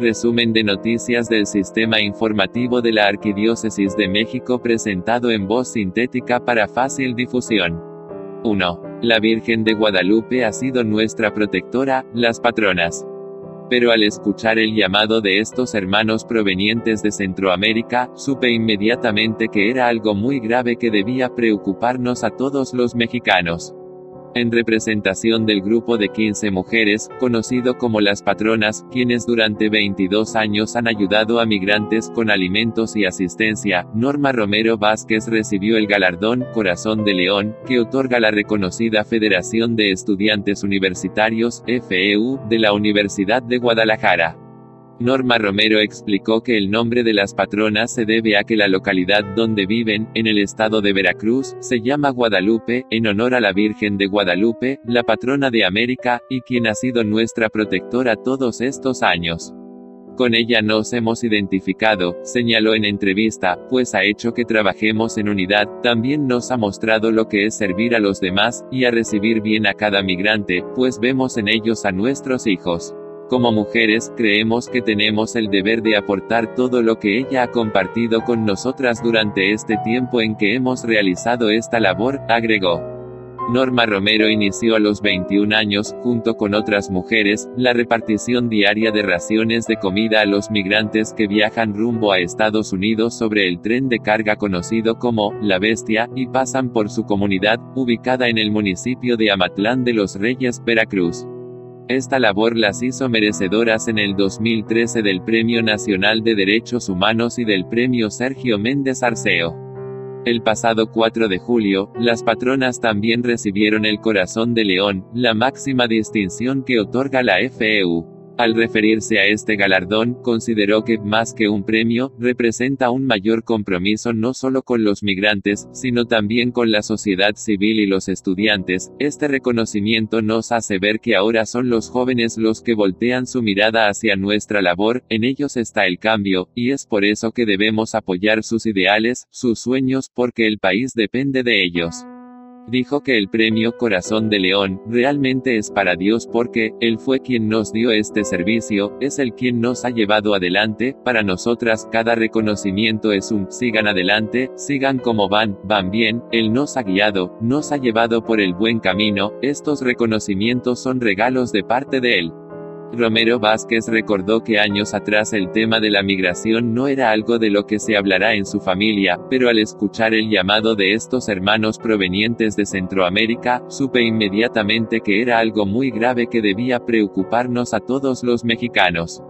Resumen de noticias del Sistema Informativo de la Arquidiócesis de México presentado en voz sintética para fácil difusión. 1. La Virgen de Guadalupe ha sido nuestra protectora, las patronas. Pero al escuchar el llamado de estos hermanos provenientes de Centroamérica, supe inmediatamente que era algo muy grave que debía preocuparnos a todos los mexicanos. En representación del grupo de 15 mujeres, conocido como las patronas, quienes durante 22 años han ayudado a migrantes con alimentos y asistencia, Norma Romero Vázquez recibió el galardón Corazón de León, que otorga la reconocida Federación de Estudiantes Universitarios, FEU, de la Universidad de Guadalajara. Norma Romero explicó que el nombre de las patronas se debe a que la localidad donde viven, en el estado de Veracruz, se llama Guadalupe, en honor a la Virgen de Guadalupe, la patrona de América, y quien ha sido nuestra protectora todos estos años. Con ella nos hemos identificado, señaló en entrevista, pues ha hecho que trabajemos en unidad, también nos ha mostrado lo que es servir a los demás, y a recibir bien a cada migrante, pues vemos en ellos a nuestros hijos. Como mujeres, creemos que tenemos el deber de aportar todo lo que ella ha compartido con nosotras durante este tiempo en que hemos realizado esta labor, agregó. Norma Romero inició a los 21 años, junto con otras mujeres, la repartición diaria de raciones de comida a los migrantes que viajan rumbo a Estados Unidos sobre el tren de carga conocido como La Bestia, y pasan por su comunidad, ubicada en el municipio de Amatlán de los Reyes, Veracruz. Esta labor las hizo merecedoras en el 2013 del Premio Nacional de Derechos Humanos y del Premio Sergio Méndez Arceo. El pasado 4 de julio, las patronas también recibieron el Corazón de León, la máxima distinción que otorga la FEU. Al referirse a este galardón, consideró que, más que un premio, representa un mayor compromiso no solo con los migrantes, sino también con la sociedad civil y los estudiantes. Este reconocimiento nos hace ver que ahora son los jóvenes los que voltean su mirada hacia nuestra labor, en ellos está el cambio, y es por eso que debemos apoyar sus ideales, sus sueños, porque el país depende de ellos. Dijo que el premio Corazón de León, realmente es para Dios porque, Él fue quien nos dio este servicio, es el quien nos ha llevado adelante, para nosotras cada reconocimiento es un, sigan adelante, sigan como van bien, Él nos ha guiado, nos ha llevado por el buen camino, estos reconocimientos son regalos de parte de Él. Romero Vázquez recordó que años atrás el tema de la migración no era algo de lo que se hablará en su familia, pero al escuchar el llamado de estos hermanos provenientes de Centroamérica, supe inmediatamente que era algo muy grave que debía preocuparnos a todos los mexicanos.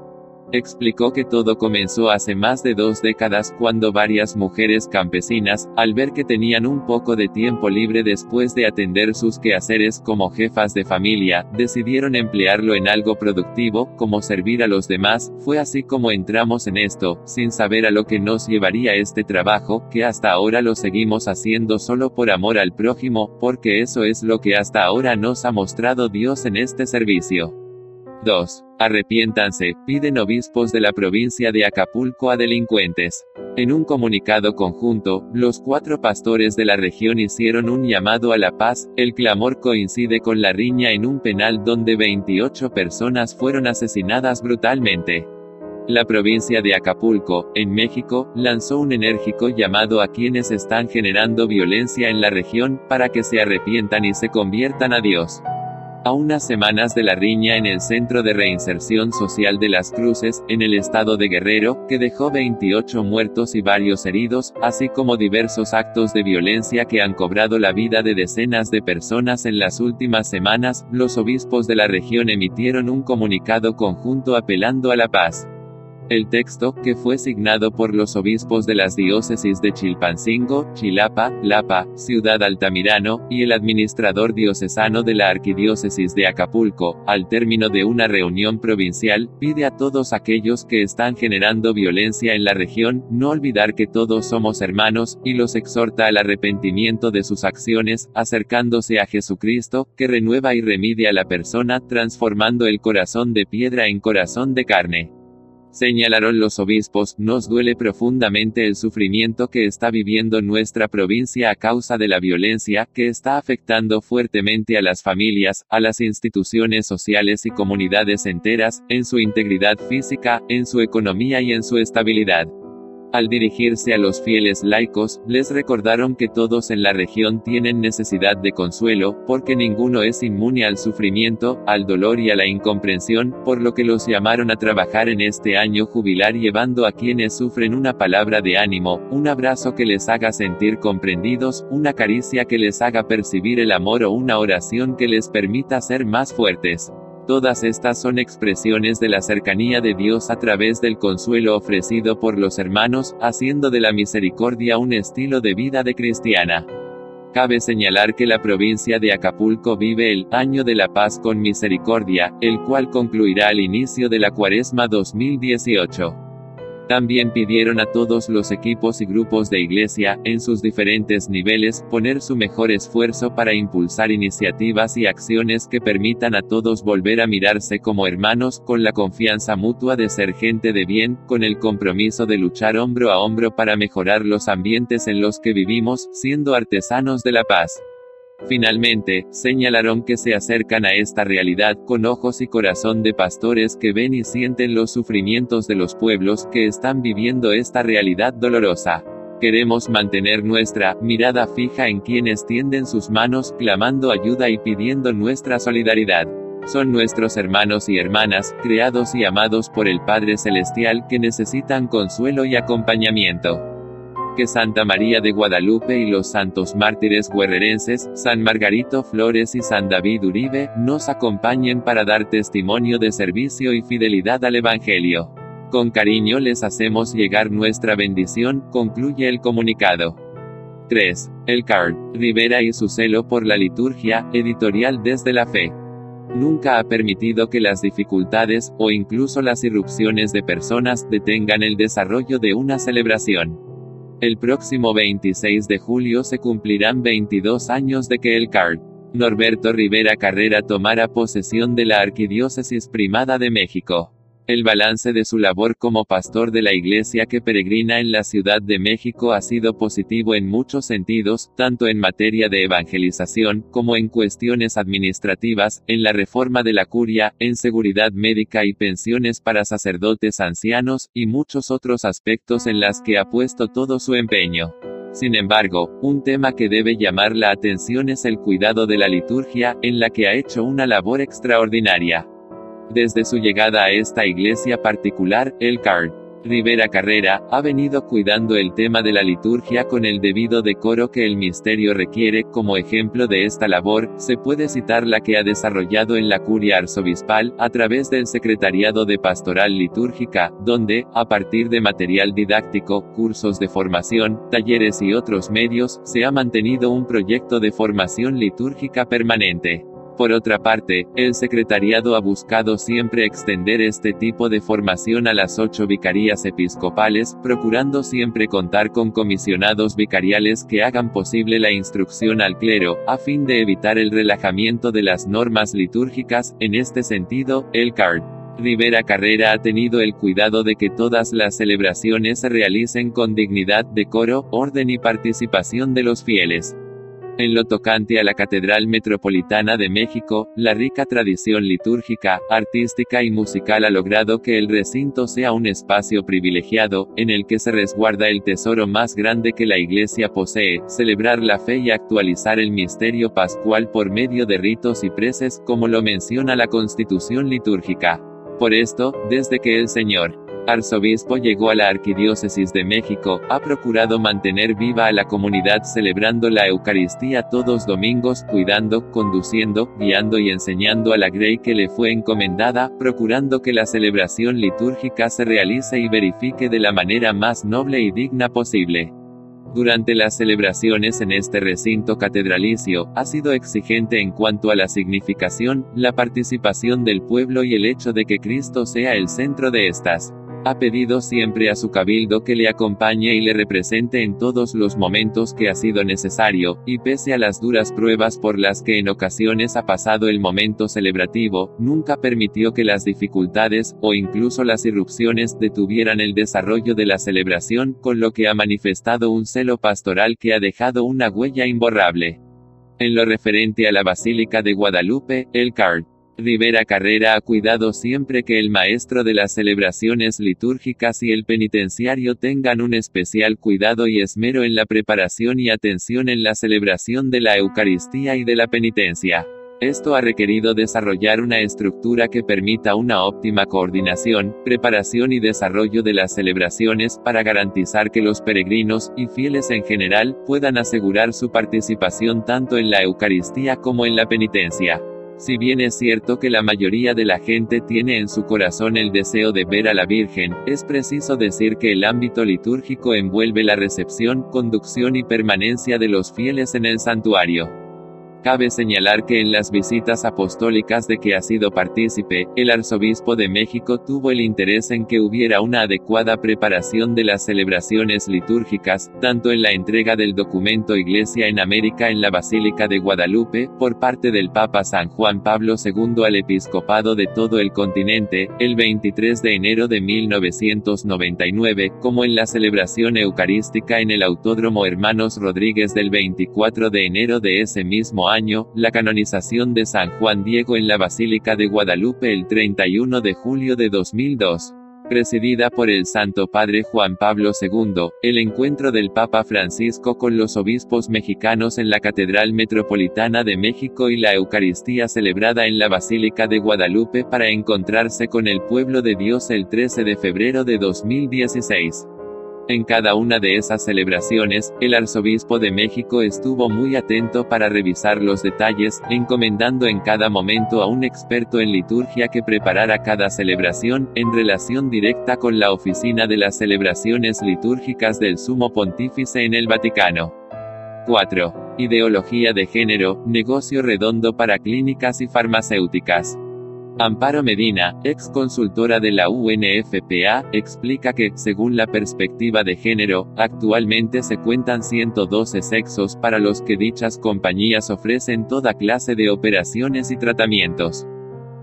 Explicó que todo comenzó hace más de 2 décadas cuando varias mujeres campesinas, al ver que tenían un poco de tiempo libre después de atender sus quehaceres como jefas de familia, decidieron emplearlo en algo productivo, como servir a los demás. Fue así como entramos en esto, sin saber a lo que nos llevaría este trabajo, que hasta ahora lo seguimos haciendo solo por amor al prójimo, porque eso es lo que hasta ahora nos ha mostrado Dios en este servicio. 2. Arrepiéntanse, piden obispos de la provincia de Acapulco a delincuentes. En un comunicado conjunto, los 4 pastores de la región hicieron un llamado a la paz. El clamor coincide con la riña en un penal donde 28 personas fueron asesinadas brutalmente. La provincia de Acapulco, en México, lanzó un enérgico llamado a quienes están generando violencia en la región, para que se arrepientan y se conviertan a Dios. A unas semanas de la riña en el Centro de Reinserción Social de Las Cruces, en el estado de Guerrero, que dejó 28 muertos y varios heridos, así como diversos actos de violencia que han cobrado la vida de decenas de personas en las últimas semanas, los obispos de la región emitieron un comunicado conjunto apelando a la paz. El texto, que fue signado por los obispos de las diócesis de Chilpancingo, Chilapa, Tlapa, Ciudad Altamirano, y el administrador diocesano de la Arquidiócesis de Acapulco, al término de una reunión provincial, pide a todos aquellos que están generando violencia en la región, no olvidar que todos somos hermanos, y los exhorta al arrepentimiento de sus acciones, acercándose a Jesucristo, que renueva y remedia a la persona, transformando el corazón de piedra en corazón de carne. Señalaron los obispos, nos duele profundamente el sufrimiento que está viviendo nuestra provincia a causa de la violencia, que está afectando fuertemente a las familias, a las instituciones sociales y comunidades enteras, en su integridad física, en su economía y en su estabilidad. Al dirigirse a los fieles laicos, les recordaron que todos en la región tienen necesidad de consuelo, porque ninguno es inmune al sufrimiento, al dolor y a la incomprensión, por lo que los llamaron a trabajar en este año jubilar llevando a quienes sufren una palabra de ánimo, un abrazo que les haga sentir comprendidos, una caricia que les haga percibir el amor o una oración que les permita ser más fuertes. Todas estas son expresiones de la cercanía de Dios a través del consuelo ofrecido por los hermanos, haciendo de la misericordia un estilo de vida de cristiana. Cabe señalar que la provincia de Acapulco vive el Año de la Paz con Misericordia, el cual concluirá al inicio de la Cuaresma 2018. También pidieron a todos los equipos y grupos de iglesia, en sus diferentes niveles, poner su mejor esfuerzo para impulsar iniciativas y acciones que permitan a todos volver a mirarse como hermanos, con la confianza mutua de ser gente de bien, con el compromiso de luchar hombro a hombro para mejorar los ambientes en los que vivimos, siendo artesanos de la paz. Finalmente, señalaron que se acercan a esta realidad con ojos y corazón de pastores que ven y sienten los sufrimientos de los pueblos que están viviendo esta realidad dolorosa. Queremos mantener nuestra mirada fija en quienes tienden sus manos, clamando ayuda y pidiendo nuestra solidaridad. Son nuestros hermanos y hermanas, creados y amados por el Padre Celestial, que necesitan consuelo y acompañamiento. Que Santa María de Guadalupe y los santos mártires guerrerenses, San Margarito Flores y San David Uribe, nos acompañen para dar testimonio de servicio y fidelidad al Evangelio. Con cariño les hacemos llegar nuestra bendición, concluye el comunicado. 3. El Card. Rivera y su celo por la liturgia, editorial Desde la Fe. Nunca ha permitido que las dificultades, o incluso las irrupciones de personas, detengan el desarrollo de una celebración. El próximo 26 de julio se cumplirán 22 años de que el Card. Norberto Rivera Carrera tomara posesión de la Arquidiócesis Primada de México. El balance de su labor como pastor de la Iglesia que peregrina en la Ciudad de México ha sido positivo en muchos sentidos, tanto en materia de evangelización, como en cuestiones administrativas, en la reforma de la curia, en seguridad médica y pensiones para sacerdotes ancianos, y muchos otros aspectos en las que ha puesto todo su empeño. Sin embargo, un tema que debe llamar la atención es el cuidado de la liturgia, en la que ha hecho una labor extraordinaria. Desde su llegada a esta iglesia particular, el Card. Rivera Carrera, ha venido cuidando el tema de la liturgia con el debido decoro que el misterio requiere. Como ejemplo de esta labor, se puede citar la que ha desarrollado en la curia arzobispal, a través del Secretariado de Pastoral Litúrgica, donde, a partir de material didáctico, cursos de formación, talleres y otros medios, se ha mantenido un proyecto de formación litúrgica permanente. Por otra parte, el secretariado ha buscado siempre extender este tipo de formación a las 8 vicarías episcopales, procurando siempre contar con comisionados vicariales que hagan posible la instrucción al clero, a fin de evitar el relajamiento de las normas litúrgicas. En este sentido, el Card. Rivera Carrera ha tenido el cuidado de que todas las celebraciones se realicen con dignidad, decoro, orden y participación de los fieles. En lo tocante a la Catedral Metropolitana de México, la rica tradición litúrgica, artística y musical ha logrado que el recinto sea un espacio privilegiado, en el que se resguarda el tesoro más grande que la Iglesia posee, celebrar la fe y actualizar el misterio pascual por medio de ritos y preces, como lo menciona la Constitución litúrgica. Por esto, desde que el Sr. Arzobispo llegó a la Arquidiócesis de México, ha procurado mantener viva a la comunidad celebrando la Eucaristía todos domingos, cuidando, conduciendo, guiando y enseñando a la grey que le fue encomendada, procurando que la celebración litúrgica se realice y verifique de la manera más noble y digna posible. Durante las celebraciones en este recinto catedralicio, ha sido exigente en cuanto a la significación, la participación del pueblo y el hecho de que Cristo sea el centro de estas. Ha pedido siempre a su cabildo que le acompañe y le represente en todos los momentos que ha sido necesario, y pese a las duras pruebas por las que en ocasiones ha pasado el momento celebrativo, nunca permitió que las dificultades, o incluso las irrupciones, detuvieran el desarrollo de la celebración, con lo que ha manifestado un celo pastoral que ha dejado una huella imborrable. En lo referente a la Basílica de Guadalupe, el Card. Rivera Carrera ha cuidado siempre que el maestro de las celebraciones litúrgicas y el penitenciario tengan un especial cuidado y esmero en la preparación y atención en la celebración de la Eucaristía y de la penitencia. Esto ha requerido desarrollar una estructura que permita una óptima coordinación, preparación y desarrollo de las celebraciones para garantizar que los peregrinos, y fieles en general, puedan asegurar su participación tanto en la Eucaristía como en la penitencia. Si bien es cierto que la mayoría de la gente tiene en su corazón el deseo de ver a la Virgen, es preciso decir que el ámbito litúrgico envuelve la recepción, conducción y permanencia de los fieles en el santuario. Cabe señalar que en las visitas apostólicas de que ha sido partícipe, el arzobispo de México tuvo el interés en que hubiera una adecuada preparación de las celebraciones litúrgicas, tanto en la entrega del documento Iglesia en América en la Basílica de Guadalupe, por parte del Papa San Juan Pablo II al episcopado de todo el continente, el 23 de enero de 1999, como en la celebración eucarística en el Autódromo Hermanos Rodríguez del 24 de enero de ese mismo año, la canonización de San Juan Diego en la Basílica de Guadalupe el 31 de julio de 2002. Presidida por el Santo Padre Juan Pablo II, el encuentro del Papa Francisco con los obispos mexicanos en la Catedral Metropolitana de México y la Eucaristía celebrada en la Basílica de Guadalupe para encontrarse con el pueblo de Dios el 13 de febrero de 2016. En cada una de esas celebraciones, el arzobispo de México estuvo muy atento para revisar los detalles, encomendando en cada momento a un experto en liturgia que preparara cada celebración, en relación directa con la oficina de las celebraciones litúrgicas del Sumo Pontífice en el Vaticano. 4. Ideología de género, negocio redondo para clínicas y farmacéuticas. Amparo Medina, ex consultora de la UNFPA, explica que, según la perspectiva de género, actualmente se cuentan 112 sexos para los que dichas compañías ofrecen toda clase de operaciones y tratamientos.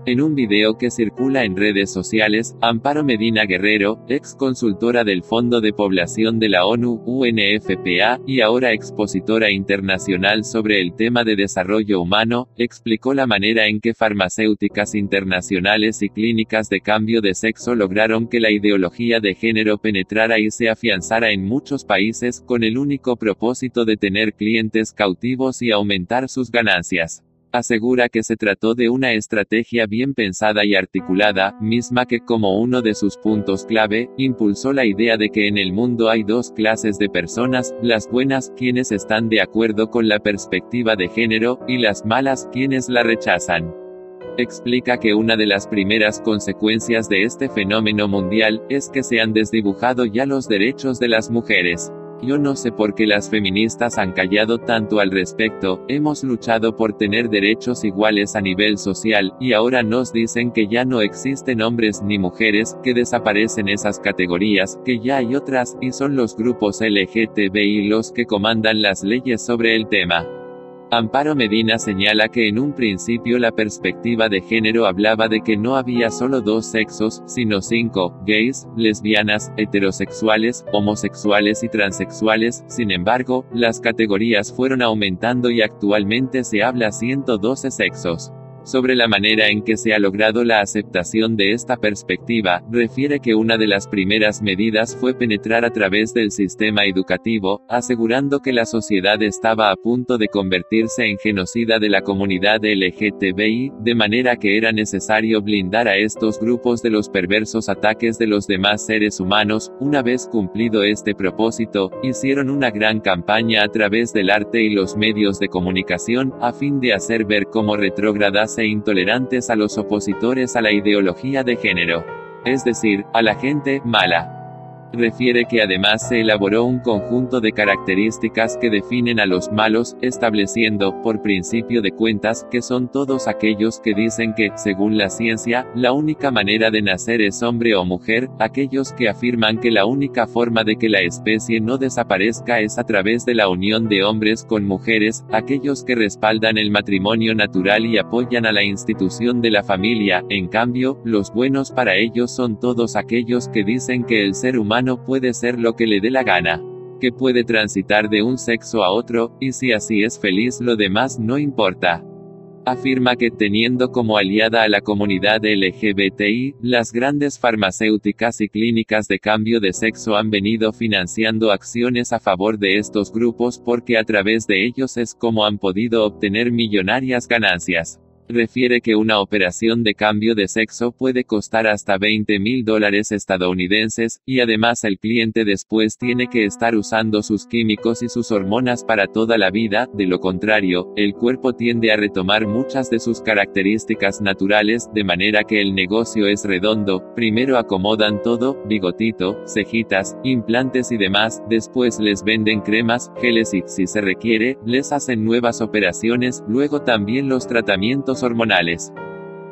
En un video que circula en redes sociales, Amparo Medina Guerrero, ex consultora del Fondo de Población de la ONU, UNFPA, y ahora expositora internacional sobre el tema de desarrollo humano, explicó la manera en que farmacéuticas internacionales y clínicas de cambio de sexo lograron que la ideología de género penetrara y se afianzara en muchos países, con el único propósito de tener clientes cautivos y aumentar sus ganancias. Asegura que se trató de una estrategia bien pensada y articulada, misma que, como uno de sus puntos clave, impulsó la idea de que en el mundo hay dos clases de personas, las buenas, quienes están de acuerdo con la perspectiva de género, y las malas, quienes la rechazan. Explica que una de las primeras consecuencias de este fenómeno mundial, es que se han desdibujado ya los derechos de las mujeres. Yo no sé por qué las feministas han callado tanto al respecto, hemos luchado por tener derechos iguales a nivel social, y ahora nos dicen que ya no existen hombres ni mujeres, que desaparecen esas categorías, que ya hay otras, y son los grupos LGTBI los que comandan las leyes sobre el tema. Amparo Medina señala que en un principio la perspectiva de género hablaba de que no había solo dos sexos, sino 5, gays, lesbianas, heterosexuales, homosexuales y transexuales. Sin embargo, las categorías fueron aumentando y actualmente se habla 112 sexos. Sobre la manera en que se ha logrado la aceptación de esta perspectiva, refiere que una de las primeras medidas fue penetrar a través del sistema educativo, asegurando que la sociedad estaba a punto de convertirse en genocida de la comunidad LGTBI, de manera que era necesario blindar a estos grupos de los perversos ataques de los demás seres humanos. Una vez cumplido este propósito, hicieron una gran campaña a través del arte y los medios de comunicación, a fin de hacer ver cómo retrógradas e intolerantes a los opositores a la ideología de género. Es decir, a la gente mala. Refiere que además se elaboró un conjunto de características que definen a los malos, estableciendo, por principio de cuentas, que son todos aquellos que dicen que, según la ciencia, la única manera de nacer es hombre o mujer, aquellos que afirman que la única forma de que la especie no desaparezca es a través de la unión de hombres con mujeres, aquellos que respaldan el matrimonio natural y apoyan a la institución de la familia. En cambio, los buenos para ellos son todos aquellos que dicen que el ser humano puede ser lo que le dé la gana, que puede transitar de un sexo a otro, y si así es feliz lo demás no importa. Afirma que teniendo como aliada a la comunidad LGBTI, las grandes farmacéuticas y clínicas de cambio de sexo han venido financiando acciones a favor de estos grupos porque a través de ellos es como han podido obtener millonarias ganancias. Refiere que una operación de cambio de sexo puede costar hasta $20,000 estadounidenses, y además el cliente después tiene que estar usando sus químicos y sus hormonas para toda la vida. De lo contrario, el cuerpo tiende a retomar muchas de sus características naturales, de manera que el negocio es redondo. Primero acomodan todo, bigotito, cejitas, implantes y demás, después les venden cremas, geles y, si se requiere, les hacen nuevas operaciones, luego también los tratamientos hormonales.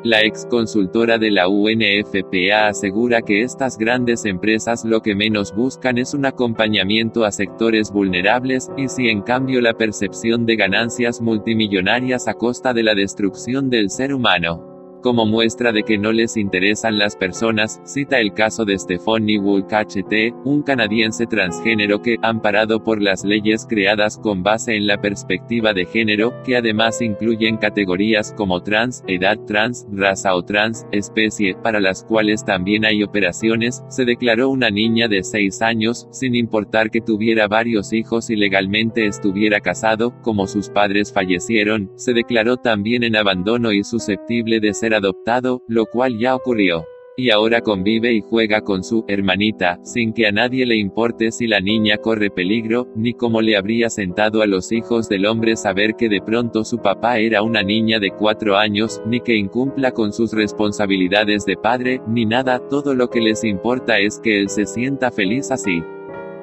La ex consultora de la UNFPA asegura que estas grandes empresas lo que menos buscan es un acompañamiento a sectores vulnerables, y sí en cambio la percepción de ganancias multimillonarias a costa de la destrucción del ser humano. Como muestra de que no les interesan las personas, cita el caso de Stephanie Woolcachete, un canadiense transgénero que, amparado por las leyes creadas con base en la perspectiva de género, que además incluyen categorías como trans, edad trans, raza o trans, especie, para las cuales también hay operaciones, se declaró una niña de 6 años, sin importar que tuviera varios hijos y legalmente estuviera casado. Como sus padres fallecieron, se declaró también en abandono y susceptible de ser adoptado, lo cual ya ocurrió. Y ahora convive y juega con su hermanita, sin que a nadie le importe si la niña corre peligro, ni cómo le habría sentado a los hijos del hombre saber que de pronto su papá era una niña de 4 años, ni que incumpla con sus responsabilidades de padre, ni nada. Todo lo que les importa es que él se sienta feliz así.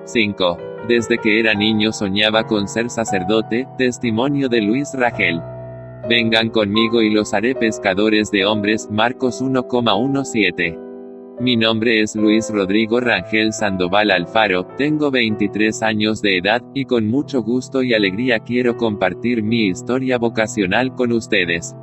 5. Desde que era niño soñaba con ser sacerdote. Testimonio de Luis Rangel. Vengan conmigo y los haré pescadores de hombres. Marcos 1,17. Mi nombre es Luis Rodrigo Rangel Sandoval Alfaro, tengo 23 años de edad, y con mucho gusto y alegría quiero compartir mi historia vocacional con ustedes.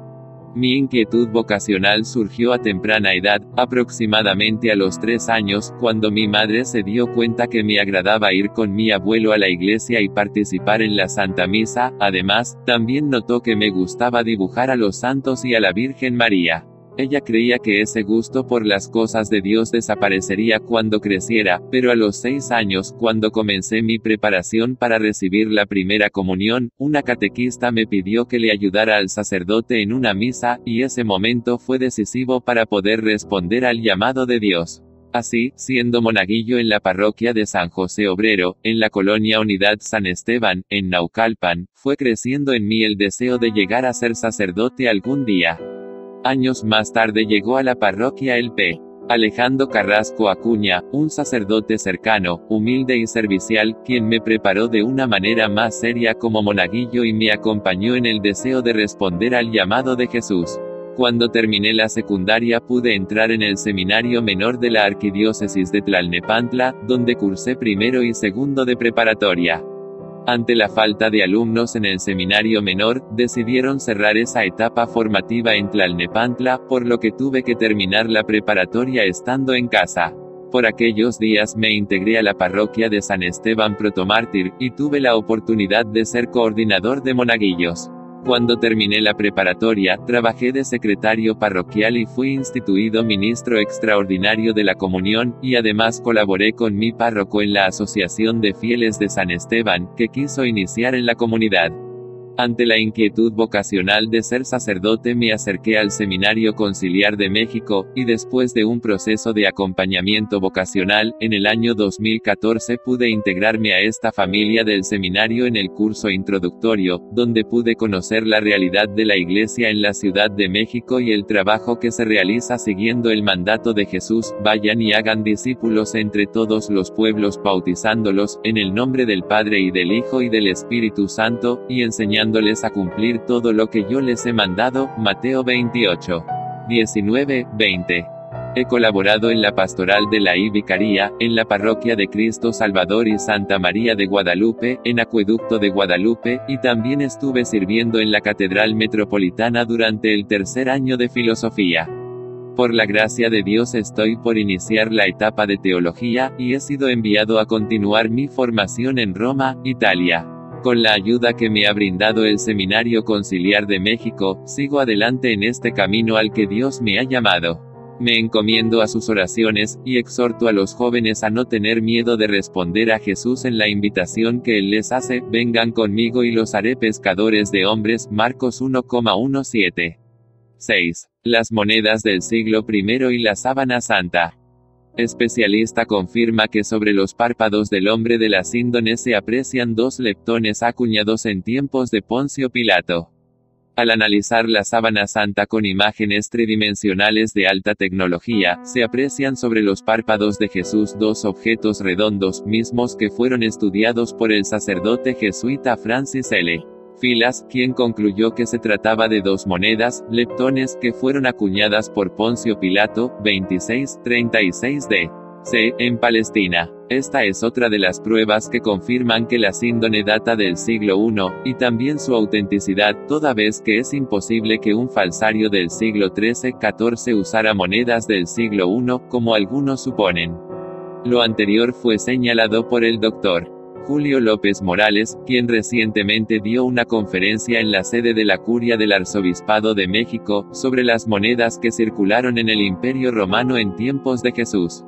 Mi inquietud vocacional surgió a temprana edad, aproximadamente a los 3 años, cuando mi madre se dio cuenta que me agradaba ir con mi abuelo a la iglesia y participar en la Santa Misa. Además, también notó que me gustaba dibujar a los santos y a la Virgen María. Ella creía que ese gusto por las cosas de Dios desaparecería cuando creciera, pero a los 6 años, cuando comencé mi preparación para recibir la primera comunión, una catequista me pidió que le ayudara al sacerdote en una misa, y ese momento fue decisivo para poder responder al llamado de Dios. Así, siendo monaguillo en la parroquia de San José Obrero, en la colonia Unidad San Esteban, en Naucalpan, fue creciendo en mí el deseo de llegar a ser sacerdote algún día. Años más tarde llegó a la parroquia el P. Alejandro Carrasco Acuña, un sacerdote cercano, humilde y servicial, quien me preparó de una manera más seria como monaguillo y me acompañó en el deseo de responder al llamado de Jesús. Cuando terminé la secundaria pude entrar en el seminario menor de la Arquidiócesis de Tlalnepantla, donde cursé primero y segundo de preparatoria. Ante la falta de alumnos en el seminario menor, decidieron cerrar esa etapa formativa en Tlalnepantla, por lo que tuve que terminar la preparatoria estando en casa. Por aquellos días me integré a la parroquia de San Esteban Protomártir, y tuve la oportunidad de ser coordinador de monaguillos. Cuando terminé la preparatoria, trabajé de secretario parroquial y fui instituido ministro extraordinario de la comunión, y además colaboré con mi párroco en la Asociación de Fieles de San Esteban, que quiso iniciar en la comunidad. Ante la inquietud vocacional de ser sacerdote me acerqué al Seminario Conciliar de México, y después de un proceso de acompañamiento vocacional, en el año 2014 pude integrarme a esta familia del seminario en el curso introductorio, donde pude conocer la realidad de la Iglesia en la Ciudad de México y el trabajo que se realiza siguiendo el mandato de Jesús: vayan y hagan discípulos entre todos los pueblos, bautizándolos, en el nombre del Padre y del Hijo y del Espíritu Santo, y enseñándoles a cumplir todo lo que yo les he mandado. Mateo 28, 19, 20. He colaborado en la pastoral de la Vicaría, en la Parroquia de Cristo Salvador y Santa María de Guadalupe, en Acueducto de Guadalupe, y también estuve sirviendo en la Catedral Metropolitana durante el tercer año de filosofía. Por la gracia de Dios estoy por iniciar la etapa de teología, y he sido enviado a continuar mi formación en Roma, Italia. Con la ayuda que me ha brindado el Seminario Conciliar de México, sigo adelante en este camino al que Dios me ha llamado. Me encomiendo a sus oraciones, y exhorto a los jóvenes a no tener miedo de responder a Jesús en la invitación que Él les hace: vengan conmigo y los haré pescadores de hombres. Marcos 1,17. 6. Las monedas del siglo I y la sábana santa. Especialista confirma que sobre los párpados del hombre de la síndone se aprecian dos leptones acuñados en tiempos de Poncio Pilato. Al analizar la sábana santa con imágenes tridimensionales de alta tecnología, se aprecian sobre los párpados de Jesús dos objetos redondos, mismos que fueron estudiados por el sacerdote jesuita Francis L. Filas, quien concluyó que se trataba de dos monedas, leptones, que fueron acuñadas por Poncio Pilato, 26-36 d.C., en Palestina. Esta es otra de las pruebas que confirman que la síndone data del siglo I, y también su autenticidad, toda vez que es imposible que un falsario del siglo XIII-XIV usara monedas del siglo I, como algunos suponen. Lo anterior fue señalado por el Dr. Julio López Morales, quien recientemente dio una conferencia en la sede de la Curia del Arzobispado de México, sobre las monedas que circularon en el Imperio Romano en tiempos de Jesús.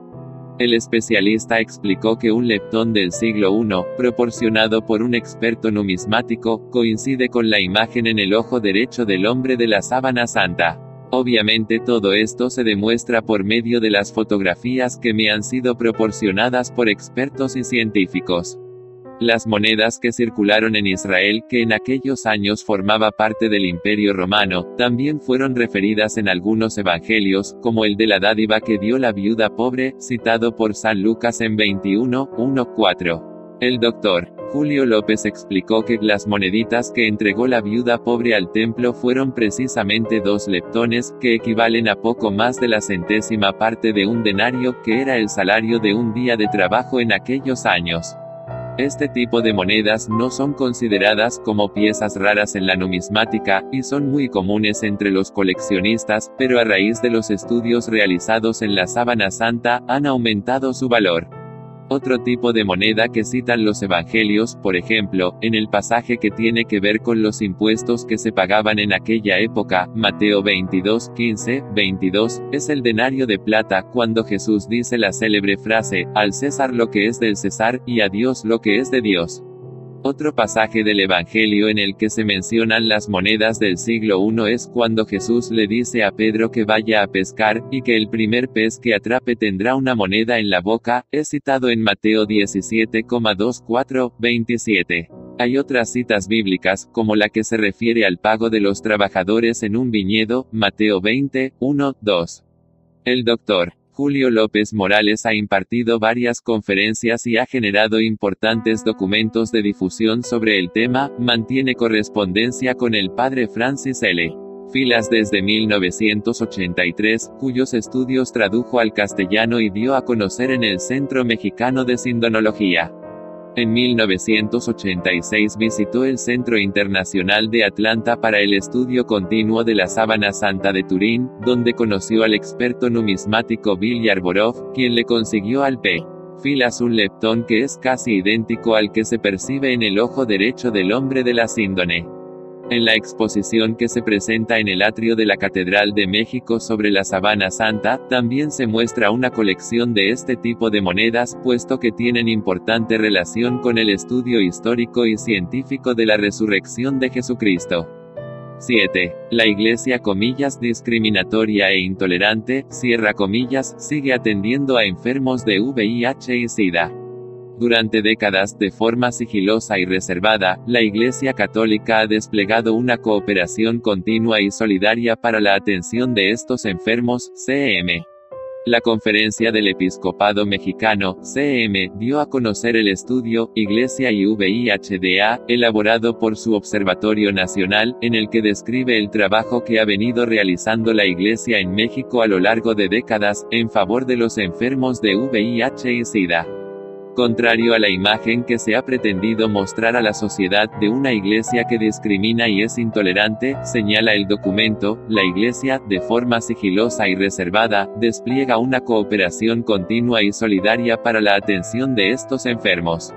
El especialista explicó que un leptón del siglo I, proporcionado por un experto numismático, coincide con la imagen en el ojo derecho del hombre de la sábana santa. Obviamente todo esto se demuestra por medio de las fotografías que me han sido proporcionadas por expertos y científicos. Las monedas que circularon en Israel, que en aquellos años formaba parte del Imperio Romano, también fueron referidas en algunos evangelios, como el de la dádiva que dio la viuda pobre, citado por San Lucas en 21:1-4. El Dr. Julio López explicó que las moneditas que entregó la viuda pobre al templo fueron precisamente dos leptones, que equivalen a poco más de la centésima parte de un denario, que era el salario de un día de trabajo en aquellos años. Este tipo de monedas no son consideradas como piezas raras en la numismática, y son muy comunes entre los coleccionistas, pero a raíz de los estudios realizados en la sábana santa, han aumentado su valor. Otro tipo de moneda que citan los evangelios, por ejemplo, en el pasaje que tiene que ver con los impuestos que se pagaban en aquella época, Mateo 22:15-22, es el denario de plata, cuando Jesús dice la célebre frase: al César lo que es del César, y a Dios lo que es de Dios. Otro pasaje del Evangelio en el que se mencionan las monedas del siglo I es cuando Jesús le dice a Pedro que vaya a pescar, y que el primer pez que atrape tendrá una moneda en la boca, es citado en Mateo 17,24-27. Hay otras citas bíblicas, como la que se refiere al pago de los trabajadores en un viñedo, Mateo 20:1-2. El Dr. Julio López Morales ha impartido varias conferencias y ha generado importantes documentos de difusión sobre el tema. Mantiene correspondencia con el padre Francis L. Filas desde 1983, cuyos estudios tradujo al castellano y dio a conocer en el Centro Mexicano de Sindonología. En 1986 visitó el Centro Internacional de Atlanta para el estudio continuo de la sábana santa de Turín, donde conoció al experto numismático Bill Yarborov, quien le consiguió al P. Filas un leptón que es casi idéntico al que se percibe en el ojo derecho del hombre de la síndone. En la exposición que se presenta en el atrio de la Catedral de México sobre la Sabana Santa, también se muestra una colección de este tipo de monedas, puesto que tienen importante relación con el estudio histórico y científico de la resurrección de Jesucristo. 7. La Iglesia discriminatoria e intolerante, sigue atendiendo a enfermos de VIH y SIDA. Durante décadas, de forma sigilosa y reservada, la Iglesia Católica ha desplegado una cooperación continua y solidaria para la atención de estos enfermos, CM. La Conferencia del Episcopado Mexicano, CM, dio a conocer el estudio, Iglesia y VIH-DA, elaborado por su Observatorio Nacional, en el que describe el trabajo que ha venido realizando la Iglesia en México a lo largo de décadas, en favor de los enfermos de VIH y SIDA. Contrario a la imagen que se ha pretendido mostrar a la sociedad de una iglesia que discrimina y es intolerante, señala el documento, la iglesia, de forma sigilosa y reservada, despliega una cooperación continua y solidaria para la atención de estos enfermos.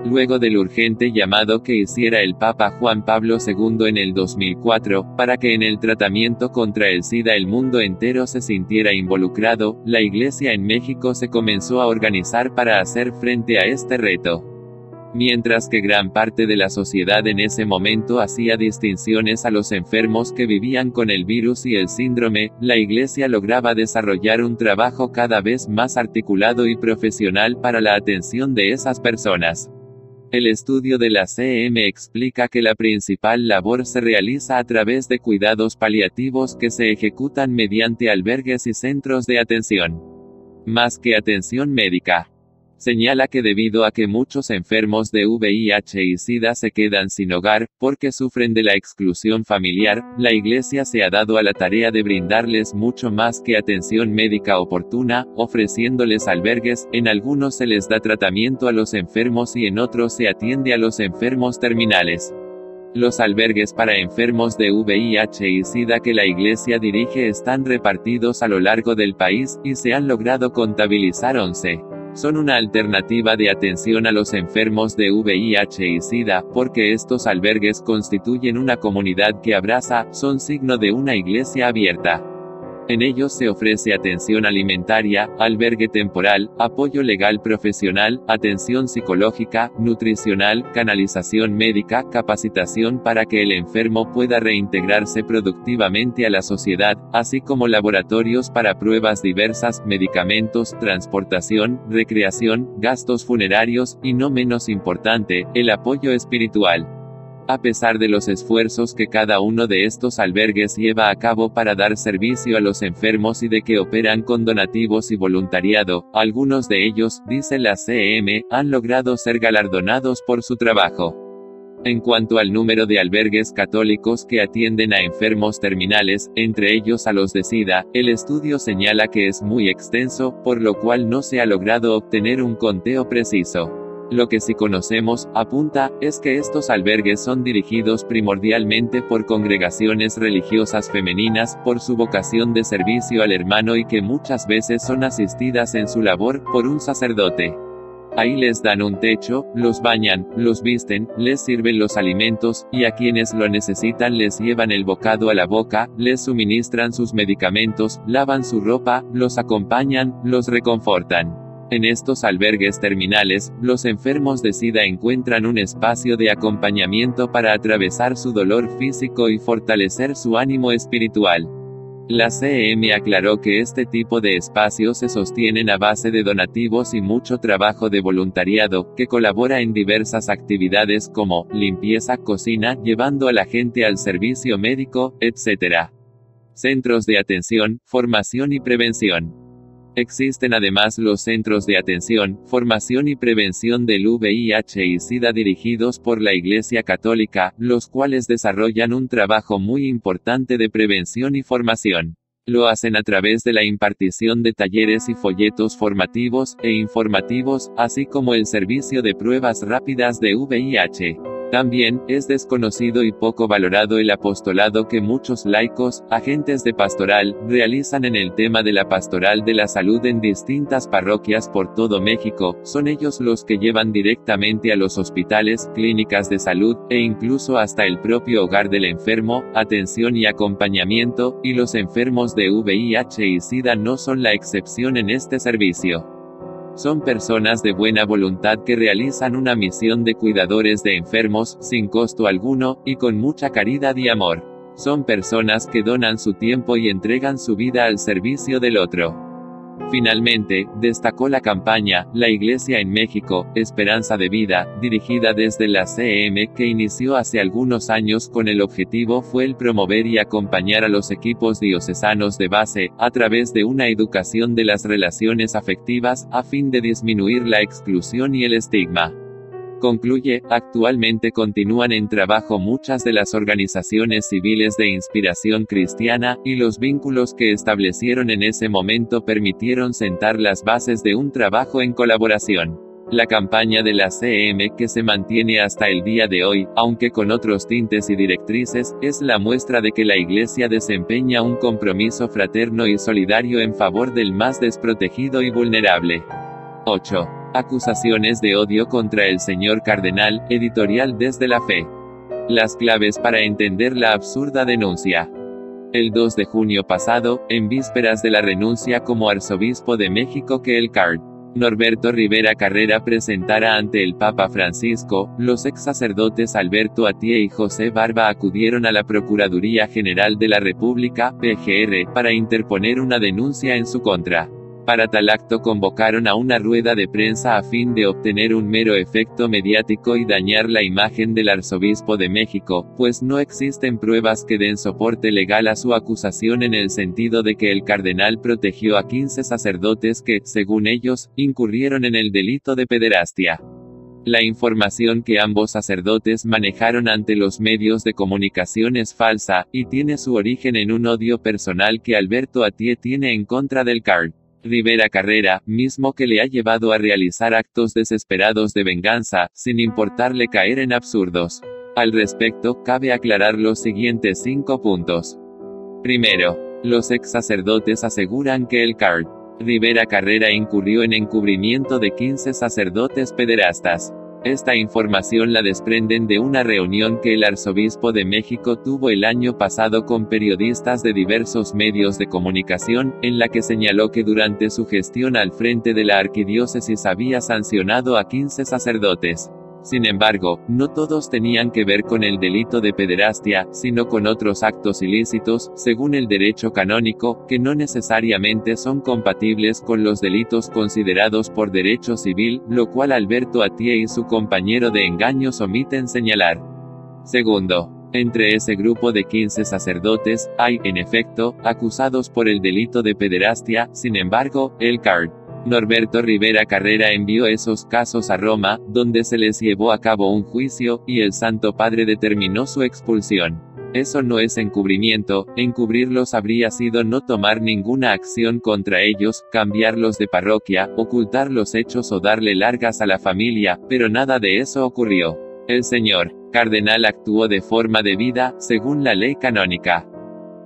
Luego del urgente llamado que hiciera el Papa Juan Pablo II en el 2004, para que en el tratamiento contra el SIDA el mundo entero se sintiera involucrado, la Iglesia en México se comenzó a organizar para hacer frente a este reto. Mientras que gran parte de la sociedad en ese momento hacía distinciones a los enfermos que vivían con el virus y el síndrome, la Iglesia lograba desarrollar un trabajo cada vez más articulado y profesional para la atención de esas personas. El estudio de la CM explica que la principal labor se realiza a través de cuidados paliativos que se ejecutan mediante albergues y centros de atención. Más que atención médica. Señala que debido a que muchos enfermos de VIH y SIDA se quedan sin hogar, porque sufren de la exclusión familiar, la Iglesia se ha dado a la tarea de brindarles mucho más que atención médica oportuna, ofreciéndoles albergues, en algunos se les da tratamiento a los enfermos y en otros se atiende a los enfermos terminales. Los albergues para enfermos de VIH y SIDA que la Iglesia dirige están repartidos a lo largo del país, y se han logrado contabilizar 11. Son una alternativa de atención a los enfermos de VIH y SIDA, porque estos albergues constituyen una comunidad que abraza, son signo de una iglesia abierta. En ellos se ofrece atención alimentaria, albergue temporal, apoyo legal profesional, atención psicológica, nutricional, canalización médica, capacitación para que el enfermo pueda reintegrarse productivamente a la sociedad, así como laboratorios para pruebas diversas, medicamentos, transportación, recreación, gastos funerarios, y no menos importante, el apoyo espiritual. A pesar de los esfuerzos que cada uno de estos albergues lleva a cabo para dar servicio a los enfermos y de que operan con donativos y voluntariado, algunos de ellos, dice la CM, han logrado ser galardonados por su trabajo. En cuanto al número de albergues católicos que atienden a enfermos terminales, entre ellos a los de SIDA, el estudio señala que es muy extenso, por lo cual no se ha logrado obtener un conteo preciso. Lo que sí conocemos, apunta, es que estos albergues son dirigidos primordialmente por congregaciones religiosas femeninas, por su vocación de servicio al hermano y que muchas veces son asistidas en su labor, por un sacerdote. Ahí les dan un techo, los bañan, los visten, les sirven los alimentos, y a quienes lo necesitan les llevan el bocado a la boca, les suministran sus medicamentos, lavan su ropa, los acompañan, los reconfortan. En estos albergues terminales, los enfermos de SIDA encuentran un espacio de acompañamiento para atravesar su dolor físico y fortalecer su ánimo espiritual. La CM aclaró que este tipo de espacios se sostienen a base de donativos y mucho trabajo de voluntariado, que colabora en diversas actividades como limpieza, cocina, llevando a la gente al servicio médico, etc. Centros de atención, formación y prevención. Existen además los centros de atención, formación y prevención del VIH y SIDA dirigidos por la Iglesia Católica, los cuales desarrollan un trabajo muy importante de prevención y formación. Lo hacen a través de la impartición de talleres y folletos formativos e informativos, así como el servicio de pruebas rápidas de VIH. También, es desconocido y poco valorado el apostolado que muchos laicos, agentes de pastoral, realizan en el tema de la pastoral de la salud en distintas parroquias por todo México. Son ellos los que llevan directamente a los hospitales, clínicas de salud, e incluso hasta el propio hogar del enfermo, atención y acompañamiento, y los enfermos de VIH y SIDA no son la excepción en este servicio. Son personas de buena voluntad que realizan una misión de cuidadores de enfermos, sin costo alguno, y con mucha caridad y amor. Son personas que donan su tiempo y entregan su vida al servicio del otro. Finalmente, destacó la campaña La Iglesia en México, Esperanza de Vida, dirigida desde la CM, que inició hace algunos años con el objetivo fue el promover y acompañar a los equipos diocesanos de base, a través de una educación de las relaciones afectivas, a fin de disminuir la exclusión y el estigma. Concluye, actualmente continúan en trabajo muchas de las organizaciones civiles de inspiración cristiana, y los vínculos que establecieron en ese momento permitieron sentar las bases de un trabajo en colaboración. La campaña de la CM, que se mantiene hasta el día de hoy, aunque con otros tintes y directrices, es la muestra de que la Iglesia desempeña un compromiso fraterno y solidario en favor del más desprotegido y vulnerable. 8. Acusaciones de odio contra el señor cardenal, editorial Desde la Fe. Las claves para entender la absurda denuncia. El 2 de junio pasado, en vísperas de la renuncia como arzobispo de México que el Card. Norberto Rivera Carrera presentara ante el Papa Francisco, los ex sacerdotes Alberto Atié y José Barba acudieron a la Procuraduría General de la República, PGR, para interponer una denuncia en su contra. Para tal acto convocaron a una rueda de prensa a fin de obtener un mero efecto mediático y dañar la imagen del arzobispo de México, pues no existen pruebas que den soporte legal a su acusación en el sentido de que el cardenal protegió a 15 sacerdotes que, según ellos, incurrieron en el delito de pederastia. La información que ambos sacerdotes manejaron ante los medios de comunicación es falsa, y tiene su origen en un odio personal que Alberto Atié tiene en contra del Card. Rivera Carrera, mismo que le ha llevado a realizar actos desesperados de venganza, sin importarle caer en absurdos. Al respecto, cabe aclarar los siguientes 5 puntos. Primero, los ex sacerdotes aseguran que el Card. Rivera Carrera incurrió en encubrimiento de 15 sacerdotes pederastas. Esta información la desprenden de una reunión que el arzobispo de México tuvo el año pasado con periodistas de diversos medios de comunicación, en la que señaló que durante su gestión al frente de la arquidiócesis había sancionado a 15 sacerdotes. Sin embargo, no todos tenían que ver con el delito de pederastia, sino con otros actos ilícitos, según el derecho canónico, que no necesariamente son compatibles con los delitos considerados por derecho civil, lo cual Alberto Atié y su compañero de engaños omiten señalar. Segundo, entre ese grupo de 15 sacerdotes, hay, en efecto, acusados por el delito de pederastia. Sin embargo, el Card. Norberto Rivera Carrera envió esos casos a Roma, donde se les llevó a cabo un juicio, y el Santo Padre determinó su expulsión. Eso no es encubrimiento, encubrirlos habría sido no tomar ninguna acción contra ellos, cambiarlos de parroquia, ocultar los hechos o darle largas a la familia, pero nada de eso ocurrió. El señor cardenal actuó de forma debida, según la ley canónica.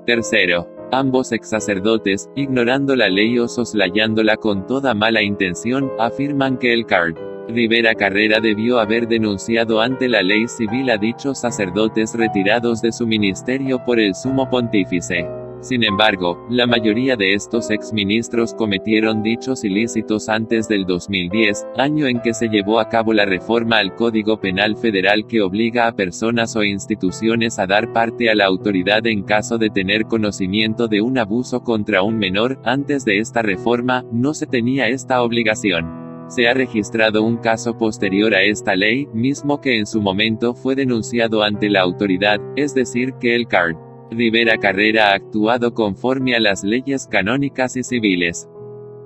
Tercero, ambos ex sacerdotes, ignorando la ley o soslayándola con toda mala intención, afirman que el Card. Rivera Carrera debió haber denunciado ante la ley civil a dichos sacerdotes retirados de su ministerio por el Sumo Pontífice. Sin embargo, la mayoría de estos exministros cometieron dichos ilícitos antes del 2010, año en que se llevó a cabo la reforma al Código Penal Federal que obliga a personas o instituciones a dar parte a la autoridad en caso de tener conocimiento de un abuso contra un menor. Antes de esta reforma, no se tenía esta obligación. Se ha registrado un caso posterior a esta ley, mismo que en su momento fue denunciado ante la autoridad, es decir, que el Card. Rivera Carrera ha actuado conforme a las leyes canónicas y civiles.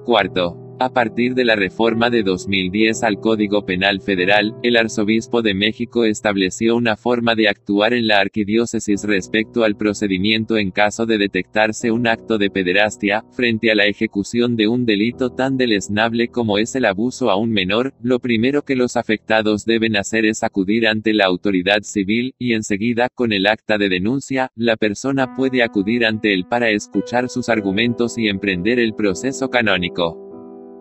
Cuarto, A partir de la reforma de 2010 al Código Penal Federal, el Arzobispo de México estableció una forma de actuar en la arquidiócesis respecto al procedimiento en caso de detectarse un acto de pederastia, frente a la ejecución de un delito tan deleznable como es el abuso a un menor. Lo primero que los afectados deben hacer es acudir ante la autoridad civil, y enseguida, con el acta de denuncia, la persona puede acudir ante él para escuchar sus argumentos y emprender el proceso canónico.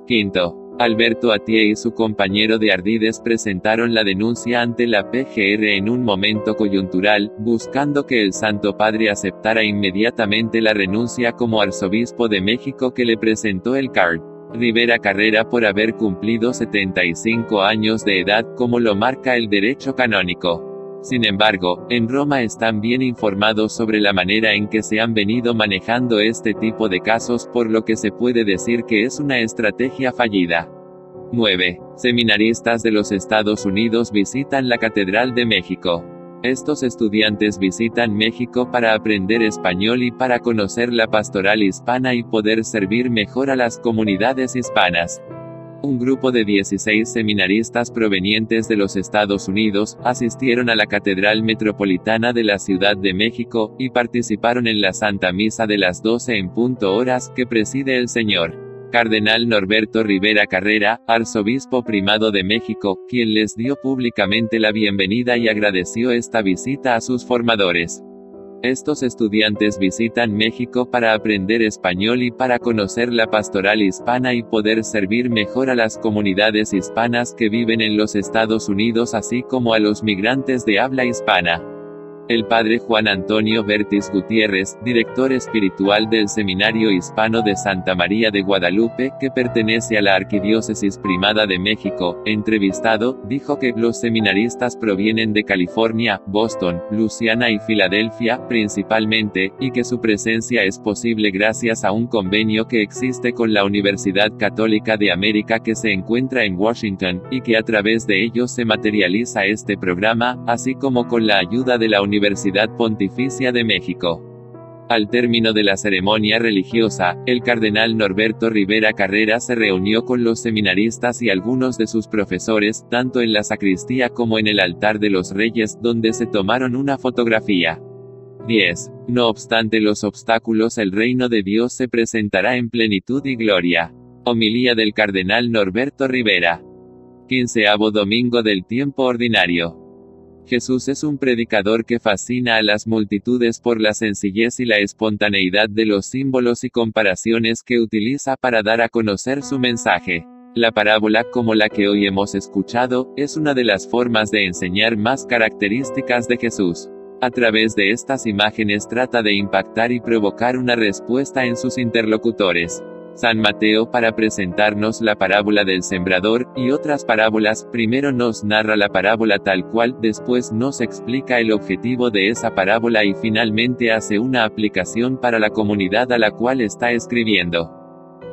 Quinto. Alberto Atié y su compañero de Ardides presentaron la denuncia ante la PGR en un momento coyuntural, buscando que el Santo Padre aceptara inmediatamente la renuncia como arzobispo de México que le presentó el Card. Rivera Carrera por haber cumplido 75 años de edad como lo marca el derecho canónico. Sin embargo, en Roma están bien informados sobre la manera en que se han venido manejando este tipo de casos, por lo que se puede decir que es una estrategia fallida. 9. Seminaristas de los Estados Unidos visitan la Catedral de México. Estos estudiantes visitan México para aprender español y para conocer la pastoral hispana y poder servir mejor a las comunidades hispanas. Un grupo de 16 seminaristas provenientes de los Estados Unidos asistieron a la Catedral Metropolitana de la Ciudad de México, y participaron en la Santa Misa de las 12 en punto horas que preside el Sr. Cardenal Norberto Rivera Carrera, arzobispo primado de México, quien les dio públicamente la bienvenida y agradeció esta visita a sus formadores. Estos estudiantes visitan México para aprender español y para conocer la pastoral hispana y poder servir mejor a las comunidades hispanas que viven en los Estados Unidos, así como a los migrantes de habla hispana. El padre Juan Antonio Bertis Gutiérrez, director espiritual del Seminario Hispano de Santa María de Guadalupe, que pertenece a la Arquidiócesis Primada de México, entrevistado, dijo que los seminaristas provienen de California, Boston, Luisiana y Filadelfia, principalmente, y que su presencia es posible gracias a un convenio que existe con la Universidad Católica de América que se encuentra en Washington, y que a través de ellos se materializa este programa, así como con la ayuda de la Universidad Pontificia de México. Al término de la ceremonia religiosa, el cardenal Norberto Rivera Carrera se reunió con los seminaristas y algunos de sus profesores, tanto en la sacristía como en el altar de los Reyes, donde se tomaron una fotografía. 10. No obstante los obstáculos, el reino de Dios se presentará en plenitud y gloria. Homilía del cardenal Norberto Rivera. 15º domingo del tiempo ordinario. Jesús es un predicador que fascina a las multitudes por la sencillez y la espontaneidad de los símbolos y comparaciones que utiliza para dar a conocer su mensaje. La parábola, como la que hoy hemos escuchado, es una de las formas de enseñar más características de Jesús. A través de estas imágenes trata de impactar y provocar una respuesta en sus interlocutores. San Mateo, para presentarnos la parábola del sembrador, y otras parábolas, primero nos narra la parábola tal cual, después nos explica el objetivo de esa parábola y finalmente hace una aplicación para la comunidad a la cual está escribiendo.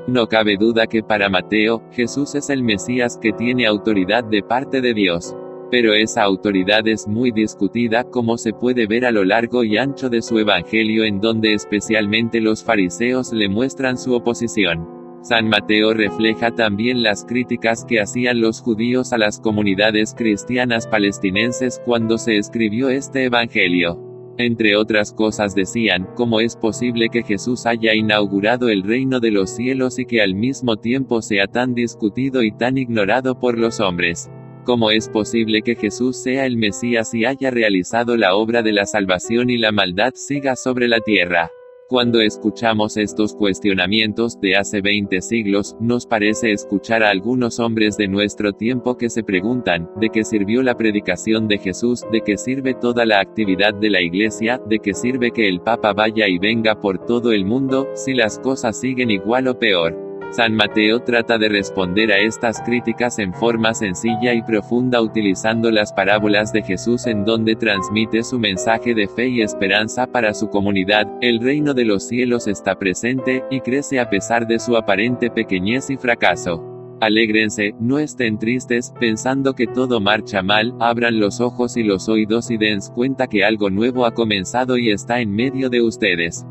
No cabe duda que para Mateo, Jesús es el Mesías que tiene autoridad de parte de Dios. Pero esa autoridad es muy discutida, como se puede ver a lo largo y ancho de su evangelio, en donde especialmente los fariseos le muestran su oposición. San Mateo refleja también las críticas que hacían los judíos a las comunidades cristianas palestinenses cuando se escribió este evangelio. Entre otras cosas decían, ¿cómo es posible que Jesús haya inaugurado el reino de los cielos y que al mismo tiempo sea tan discutido y tan ignorado por los hombres? ¿Cómo es posible que Jesús sea el Mesías y haya realizado la obra de la salvación y la maldad siga sobre la tierra? Cuando escuchamos estos cuestionamientos de hace 20 siglos, nos parece escuchar a algunos hombres de nuestro tiempo que se preguntan, ¿de qué sirvió la predicación de Jesús? ¿De qué sirve toda la actividad de la Iglesia? ¿De qué sirve que el Papa vaya y venga por todo el mundo, si las cosas siguen igual o peor? San Mateo trata de responder a estas críticas en forma sencilla y profunda utilizando las parábolas de Jesús, en donde transmite su mensaje de fe y esperanza para su comunidad. El reino de los cielos está presente, y crece a pesar de su aparente pequeñez y fracaso. Alégrense, no estén tristes, pensando que todo marcha mal, abran los ojos y los oídos y den cuenta que algo nuevo ha comenzado y está en medio de ustedes.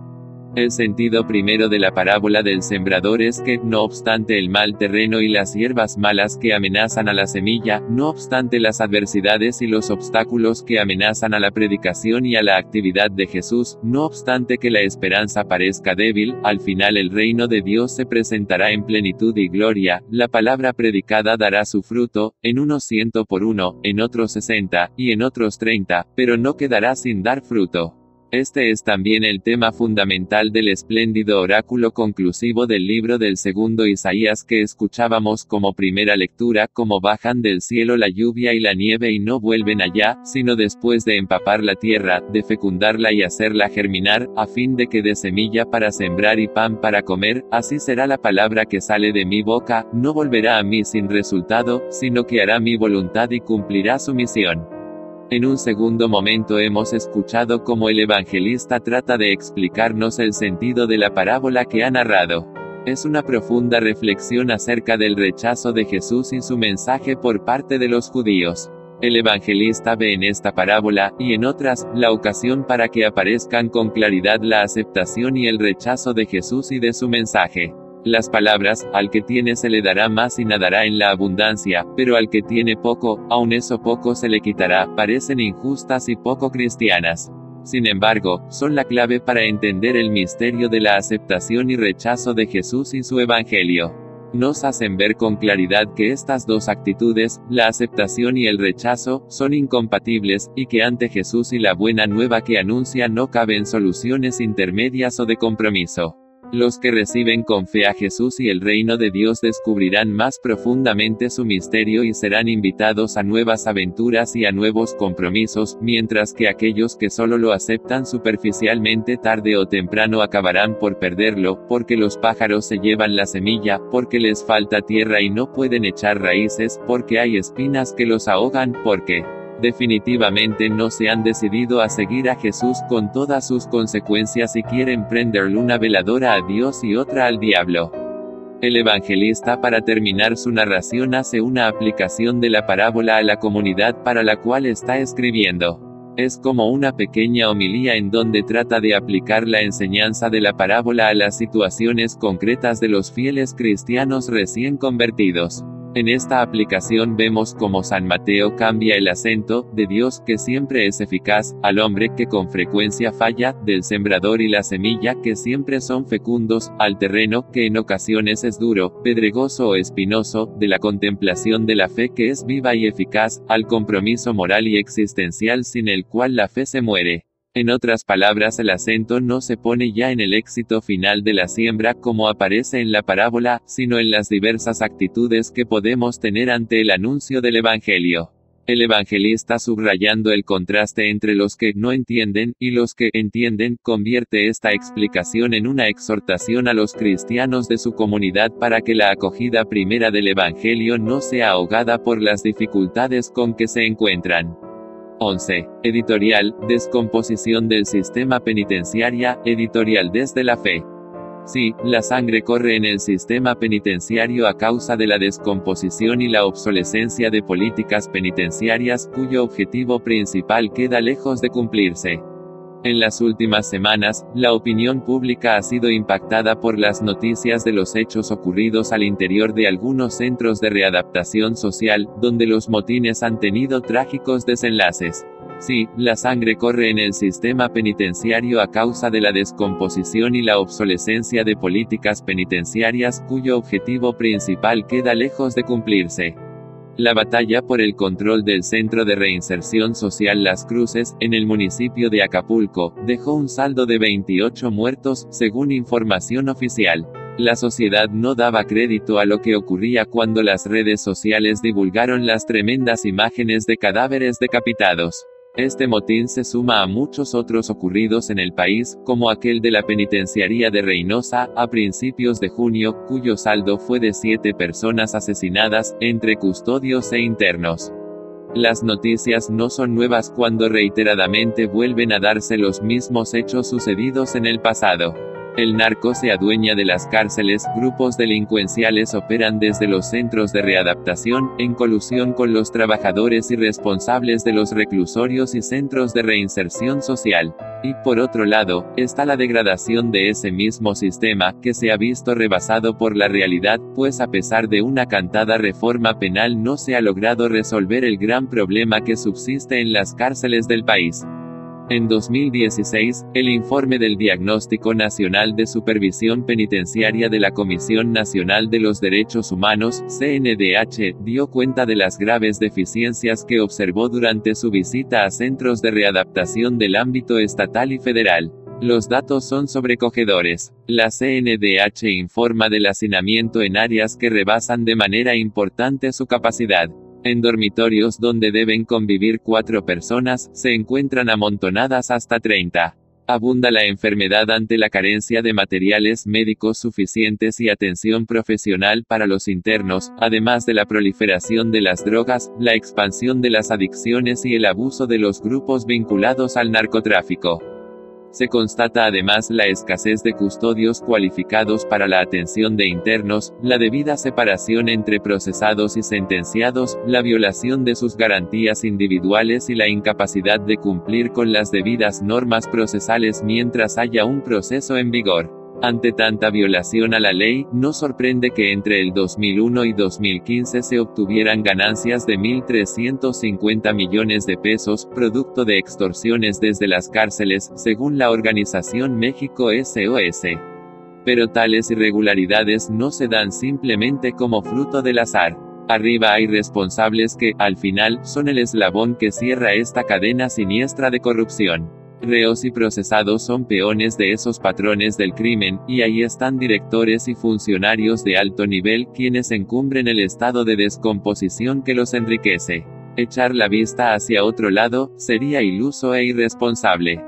El sentido primero de la parábola del sembrador es que, no obstante el mal terreno y las hierbas malas que amenazan a la semilla, no obstante las adversidades y los obstáculos que amenazan a la predicación y a la actividad de Jesús, no obstante que la esperanza parezca débil, al final el reino de Dios se presentará en plenitud y gloria, la palabra predicada dará su fruto, en unos 100 por uno, en otros 60, y en otros 30, pero no quedará sin dar fruto. Este es también el tema fundamental del espléndido oráculo conclusivo del libro del segundo Isaías que escuchábamos como primera lectura, como bajan del cielo la lluvia y la nieve y no vuelven allá, sino después de empapar la tierra, de fecundarla y hacerla germinar, a fin de que dé semilla para sembrar y pan para comer, así será la palabra que sale de mi boca, no volverá a mí sin resultado, sino que hará mi voluntad y cumplirá su misión. En un segundo momento hemos escuchado cómo el evangelista trata de explicarnos el sentido de la parábola que ha narrado. Es una profunda reflexión acerca del rechazo de Jesús y su mensaje por parte de los judíos. El evangelista ve en esta parábola, y en otras, la ocasión para que aparezcan con claridad la aceptación y el rechazo de Jesús y de su mensaje. Las palabras, al que tiene se le dará más y nadará en la abundancia, pero al que tiene poco, aun eso poco se le quitará, parecen injustas y poco cristianas. Sin embargo, son la clave para entender el misterio de la aceptación y rechazo de Jesús y su evangelio. Nos hacen ver con claridad que estas dos actitudes, la aceptación y el rechazo, son incompatibles, y que ante Jesús y la buena nueva que anuncia no caben soluciones intermedias o de compromiso. Los que reciben con fe a Jesús y el reino de Dios descubrirán más profundamente su misterio y serán invitados a nuevas aventuras y a nuevos compromisos, mientras que aquellos que solo lo aceptan superficialmente tarde o temprano acabarán por perderlo, porque los pájaros se llevan la semilla, porque les falta tierra y no pueden echar raíces, porque hay espinas que los ahogan, porque definitivamente no se han decidido a seguir a Jesús con todas sus consecuencias y quieren prenderle una veladora a Dios y otra al diablo. El evangelista para terminar su narración hace una aplicación de la parábola a la comunidad para la cual está escribiendo. Es como una pequeña homilía en donde trata de aplicar la enseñanza de la parábola a las situaciones concretas de los fieles cristianos recién convertidos. En esta aplicación vemos cómo San Mateo cambia el acento, de Dios, que siempre es eficaz, al hombre, que con frecuencia falla, del sembrador y la semilla, que siempre son fecundos, al terreno, que en ocasiones es duro, pedregoso o espinoso, de la contemplación de la fe que es viva y eficaz, al compromiso moral y existencial sin el cual la fe se muere. En otras palabras, el acento no se pone ya en el éxito final de la siembra como aparece en la parábola, sino en las diversas actitudes que podemos tener ante el anuncio del Evangelio. El evangelista, subrayando el contraste entre los que no entienden y los que entienden, convierte esta explicación en una exhortación a los cristianos de su comunidad para que la acogida primera del Evangelio no sea ahogada por las dificultades con que se encuentran. 11. Editorial, Descomposición del sistema penitenciaria, editorial Desde la Fe. Sí, la sangre corre en el sistema penitenciario a causa de la descomposición y la obsolescencia de políticas penitenciarias, cuyo objetivo principal queda lejos de cumplirse. En las últimas semanas, la opinión pública ha sido impactada por las noticias de los hechos ocurridos al interior de algunos centros de readaptación social, donde los motines han tenido trágicos desenlaces. Sí, la sangre corre en el sistema penitenciario a causa de la descomposición y la obsolescencia de políticas penitenciarias, cuyo objetivo principal queda lejos de cumplirse. La batalla por el control del Centro de Reinserción Social Las Cruces, en el municipio de Acapulco, dejó un saldo de 28 muertos, según información oficial. La sociedad no daba crédito a lo que ocurría cuando las redes sociales divulgaron las tremendas imágenes de cadáveres decapitados. Este motín se suma a muchos otros ocurridos en el país, como aquel de la penitenciaría de Reynosa, a principios de junio, cuyo saldo fue de 7 personas asesinadas, entre custodios e internos. Las noticias no son nuevas cuando reiteradamente vuelven a darse los mismos hechos sucedidos en el pasado. El narco se adueña de las cárceles, grupos delincuenciales operan desde los centros de readaptación, en colusión con los trabajadores y responsables de los reclusorios y centros de reinserción social. Y, por otro lado, está la degradación de ese mismo sistema, que se ha visto rebasado por la realidad, pues a pesar de una cantada reforma penal no se ha logrado resolver el gran problema que subsiste en las cárceles del país. En 2016, el informe del Diagnóstico Nacional de Supervisión Penitenciaria de la Comisión Nacional de los Derechos Humanos, CNDH, dio cuenta de las graves deficiencias que observó durante su visita a centros de readaptación del ámbito estatal y federal. Los datos son sobrecogedores. La CNDH informa del hacinamiento en áreas que rebasan de manera importante su capacidad. En dormitorios donde deben convivir 4 personas, se encuentran amontonadas hasta 30. Abunda la enfermedad ante la carencia de materiales médicos suficientes y atención profesional para los internos, además de la proliferación de las drogas, la expansión de las adicciones y el abuso de los grupos vinculados al narcotráfico. Se constata además la escasez de custodios cualificados para la atención de internos, la debida separación entre procesados y sentenciados, la violación de sus garantías individuales y la incapacidad de cumplir con las debidas normas procesales mientras haya un proceso en vigor. Ante tanta violación a la ley, no sorprende que entre el 2001 y 2015 se obtuvieran ganancias de 1.350 millones de pesos, producto de extorsiones desde las cárceles, según la organización México SOS. Pero tales irregularidades no se dan simplemente como fruto del azar. Arriba hay responsables que, al final, son el eslabón que cierra esta cadena siniestra de corrupción. Reos y procesados son peones de esos patrones del crimen, y ahí están directores y funcionarios de alto nivel, quienes encumbren el estado de descomposición que los enriquece. Echar la vista hacia otro lado, sería iluso e irresponsable.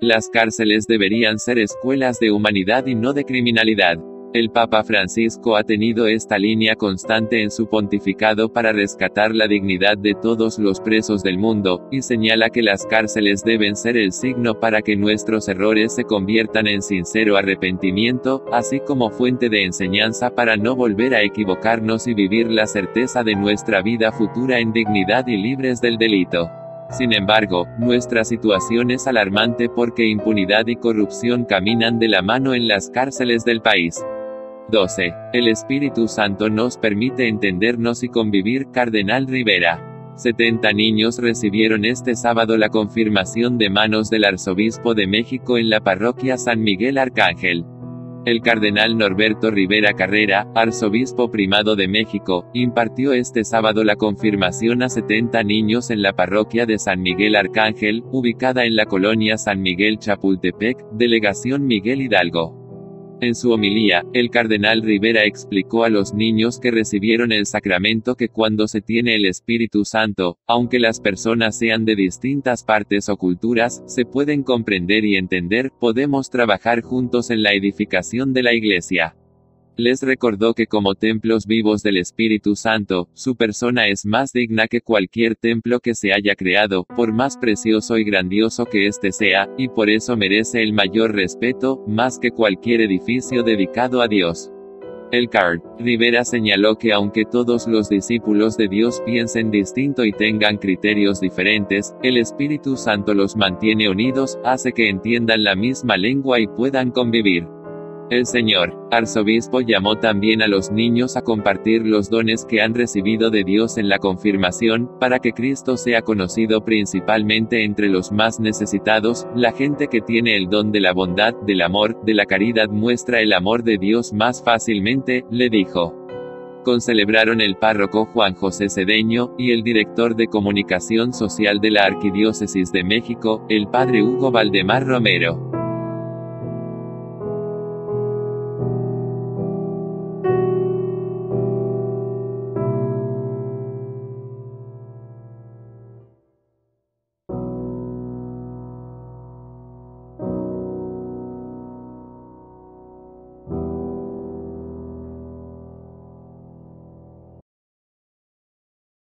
Las cárceles deberían ser escuelas de humanidad y no de criminalidad. El Papa Francisco ha tenido esta línea constante en su pontificado para rescatar la dignidad de todos los presos del mundo, y señala que las cárceles deben ser el signo para que nuestros errores se conviertan en sincero arrepentimiento, así como fuente de enseñanza para no volver a equivocarnos y vivir la certeza de nuestra vida futura en dignidad y libres del delito. Sin embargo, nuestra situación es alarmante porque impunidad y corrupción caminan de la mano en las cárceles del país. 12. El Espíritu Santo nos permite entendernos y convivir. Cardenal Rivera. 70 niños recibieron este sábado la confirmación de manos del Arzobispo de México en la parroquia San Miguel Arcángel. El cardenal Norberto Rivera Carrera, arzobispo primado de México, impartió este sábado la confirmación a 70 niños en la parroquia de San Miguel Arcángel, ubicada en la colonia San Miguel Chapultepec, delegación Miguel Hidalgo. En su homilía, el cardenal Rivera explicó a los niños que recibieron el sacramento que cuando se tiene el Espíritu Santo, aunque las personas sean de distintas partes o culturas, se pueden comprender y entender, podemos trabajar juntos en la edificación de la Iglesia. Les recordó que como templos vivos del Espíritu Santo, su persona es más digna que cualquier templo que se haya creado, por más precioso y grandioso que éste sea, y por eso merece el mayor respeto, más que cualquier edificio dedicado a Dios. El Card. Rivera señaló que aunque todos los discípulos de Dios piensen distinto y tengan criterios diferentes, el Espíritu Santo los mantiene unidos, hace que entiendan la misma lengua y puedan convivir. El señor arzobispo llamó también a los niños a compartir los dones que han recibido de Dios en la confirmación, para que Cristo sea conocido principalmente entre los más necesitados. La gente que tiene el don de la bondad, del amor, de la caridad muestra el amor de Dios más fácilmente, le dijo. Concelebraron el párroco Juan José Cedeño, y el director de comunicación social de la Arquidiócesis de México, el padre Hugo Valdemar Romero.